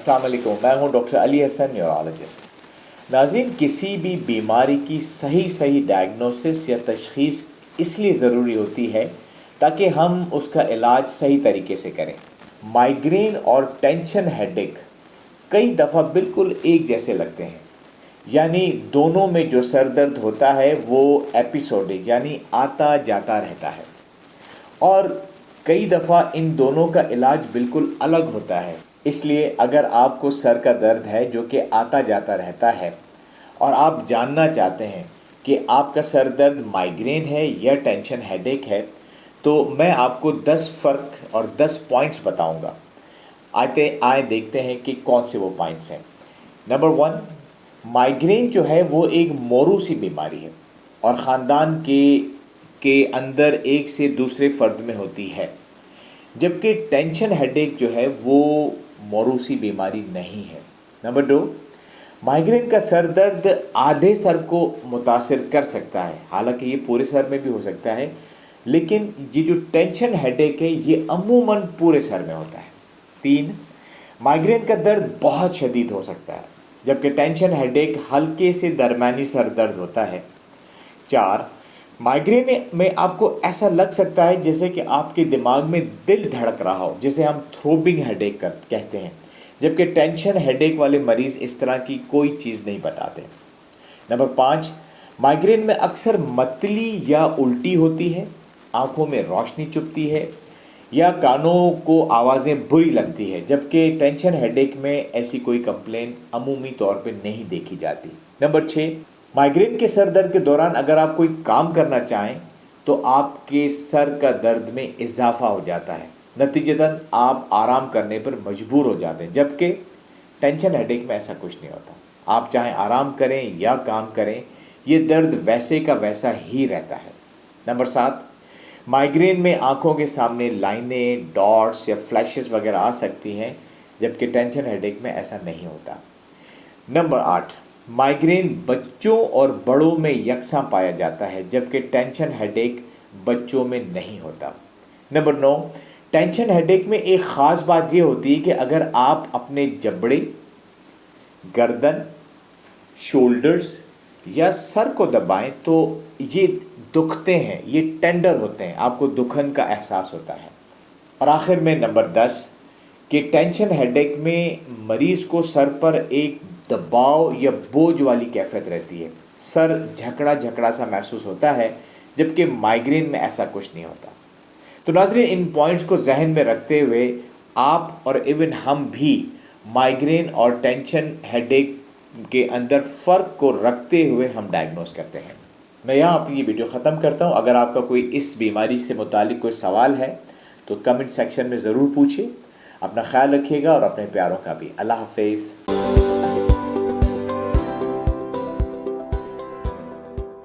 अस्सलाम वालेकुम, मैं हूं डॉक्टर अली हसन, न्यूरोलॉजिस्ट। नाज़रीन, किसी भी बीमारी की सही डायग्नोसिस या तशख़ीस इसलिए ज़रूरी होती है ताकि हम उसका इलाज सही तरीके से करें। माइग्रेन और टेंशन हेडेक कई दफ़ा बिल्कुल एक जैसे लगते हैं, यानी दोनों में जो सर दर्द होता है वो एपिसोडिक यानी आता जाता रहता है, और कई दफ़ा इन दोनों का इलाज बिल्कुल अलग होता है। इसलिए अगर आपको सर का दर्द है जो कि आता जाता रहता है और आप जानना चाहते हैं कि आपका सर दर्द माइग्रेन है या टेंशन हेडेक है, तो मैं आपको 10 फ़र्क और 10 पॉइंट्स बताऊंगा। आए देखते हैं कि कौन से वो पॉइंट्स हैं। नंबर 1, माइग्रेन जो है वो एक मौरूसी बीमारी है और ख़ानदान के अंदर एक से दूसरे फ़र्द में होती है, जबकि टेंशन हेडेक जो है वो मौरूसी बीमारी नहीं है। नंबर 2, माइग्रेन का सर दर्द आधे सर को मुतासिर कर सकता है, हालांकि ये पूरे सर में भी हो सकता है, लेकिन ये जो टेंशन हेडेक है ये अमूमन पूरे सर में होता है। 3, माइग्रेन का दर्द बहुत शदीद हो सकता है, जबकि टेंशन हेडेक हल्के से दरमियानी सर दर्द होता है। 4, माइग्रेन में आपको ऐसा लग सकता है जैसे कि आपके दिमाग में दिल धड़क रहा हो, जिसे हम थ्रोबिंग हेडेक कहते हैं, जबकि टेंशन हेडेक वाले मरीज़ इस तरह की कोई चीज़ नहीं बताते। नंबर 5, माइग्रेन में अक्सर मतली या उल्टी होती है, आँखों में रोशनी चुभती है या कानों को आवाज़ें बुरी लगती है, जबकि टेंशन हेडेक में ऐसी कोई कंप्लेन अमूमी तौर पे नहीं देखी जाती। नंबर 6, माइग्रेन के सर दर्द के दौरान अगर आप कोई काम करना चाहें तो आपके सर का दर्द में इजाफा हो जाता है, नतीजतन आप आराम करने पर मजबूर हो जाते हैं, जबकि टेंशन हेडेक में ऐसा कुछ नहीं होता। आप चाहे आराम करें या काम करें, ये दर्द वैसे का वैसा ही रहता है। नंबर 7, माइग्रेन में आँखों के सामने लाइनें, डॉट्स या फ्लैशेस वगैरह आ सकती हैं, जबकि टेंशन हेडेक में ऐसा नहीं होता। नंबर 8, माइग्रेन बच्चों और बड़ों में यकसां पाया जाता है, जबकि टेंशन हेडेक बच्चों में नहीं होता। नंबर 9, टेंशन हेडेक में एक ख़ास बात ये होती है कि अगर आप अपने जबड़े, गर्दन, शोल्डर्स या सर को दबाएं तो ये दुखते हैं, ये टेंडर होते हैं, आपको दुखन का एहसास होता है। और आखिर में नंबर 10 कि टेंशन हेडेक में मरीज़ को सर पर एक दबाव या बोझ वाली कैफियत रहती है, सर झकड़ा सा महसूस होता है, जबकि माइग्रेन में ऐसा कुछ नहीं होता। तो नाज़रीन, इन पॉइंट्स को जहन में रखते हुए आप और इवन हम भी माइग्रेन और टेंशन हेडेक के अंदर फ़र्क को रखते हुए हम डायग्नोस करते हैं। मैं यहाँ अपनी ये वीडियो ख़त्म करता हूँ। अगर आपका कोई इस बीमारी से मुतालिक कोई सवाल है तो कमेंट सेक्शन में ज़रूर पूछिए। अपना ख्याल रखिएगा और अपने प्यारों का भी। अल्लाह हाफ़िज़।